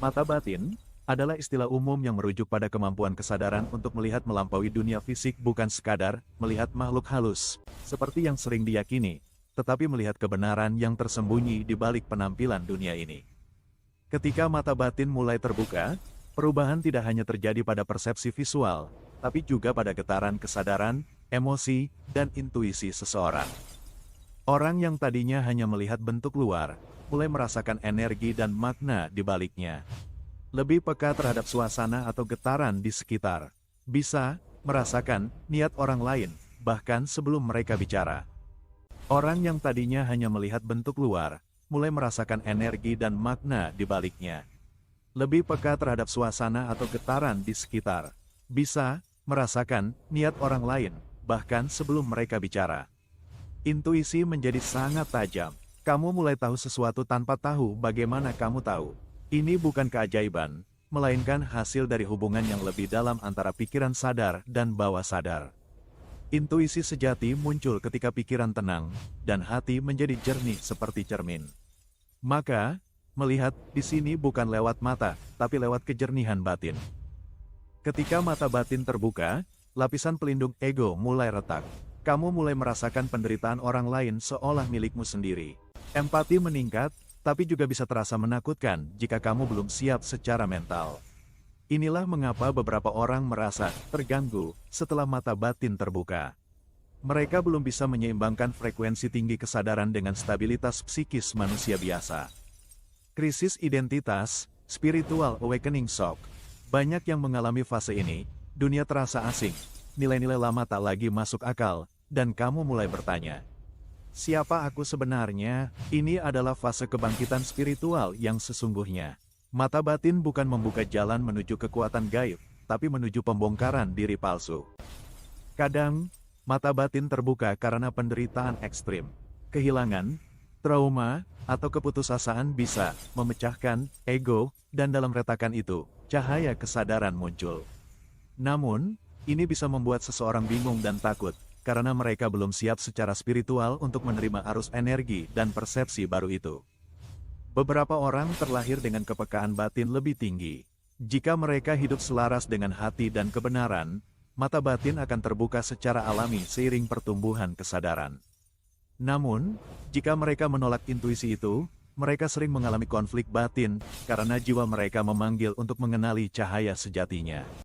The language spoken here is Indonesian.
Mata batin adalah istilah umum yang merujuk pada kemampuan kesadaran untuk melihat melampaui dunia fisik, bukan sekadar melihat makhluk halus, seperti yang sering diyakini, tetapi melihat kebenaran yang tersembunyi di balik penampilan dunia ini. Ketika mata batin mulai terbuka, perubahan tidak hanya terjadi pada persepsi visual, tapi juga pada getaran kesadaran, emosi, dan intuisi seseorang. Orang yang tadinya hanya melihat bentuk luar, mulai merasakan energi dan makna di baliknya. Lebih peka terhadap suasana atau getaran di sekitar. Bisa merasakan niat orang lain, bahkan sebelum mereka bicara. Orang yang tadinya hanya melihat bentuk luar, mulai merasakan energi dan makna di baliknya. Lebih peka terhadap suasana atau getaran di sekitar. Bisa merasakan niat orang lain, bahkan sebelum mereka bicara. Intuisi menjadi sangat tajam. Kamu mulai tahu sesuatu tanpa tahu bagaimana kamu tahu. Ini bukan keajaiban, melainkan hasil dari hubungan yang lebih dalam antara pikiran sadar dan bawah sadar. Intuisi sejati muncul ketika pikiran tenang, dan hati menjadi jernih seperti cermin. Maka, melihat di sini bukan lewat mata, tapi lewat kejernihan batin. Ketika mata batin terbuka, lapisan pelindung ego mulai retak. Kamu mulai merasakan penderitaan orang lain seolah milikmu sendiri. Empati meningkat, tapi juga bisa terasa menakutkan jika kamu belum siap secara mental. Inilah mengapa beberapa orang merasa terganggu setelah mata batin terbuka. Mereka belum bisa menyeimbangkan frekuensi tinggi kesadaran dengan stabilitas psikis manusia biasa. Krisis identitas, spiritual awakening shock. Banyak yang mengalami fase ini, dunia terasa asing. Nilai-nilai lama tak lagi masuk akal, dan kamu mulai bertanya, siapa aku sebenarnya? Ini adalah fase kebangkitan spiritual yang sesungguhnya. Mata batin bukan membuka jalan menuju kekuatan gaib, tapi menuju pembongkaran diri palsu. Kadang, mata batin terbuka karena penderitaan ekstrim. Kehilangan, trauma, atau keputusasaan bisa memecahkan ego, dan dalam retakan itu, cahaya kesadaran muncul. Namun, ini bisa membuat seseorang bingung dan takut, karena mereka belum siap secara spiritual untuk menerima arus energi dan persepsi baru itu. Beberapa orang terlahir dengan kepekaan batin lebih tinggi. Jika mereka hidup selaras dengan hati dan kebenaran, mata batin akan terbuka secara alami seiring pertumbuhan kesadaran. Namun, jika mereka menolak intuisi itu, mereka sering mengalami konflik batin, karena jiwa mereka memanggil untuk mengenali cahaya sejatinya.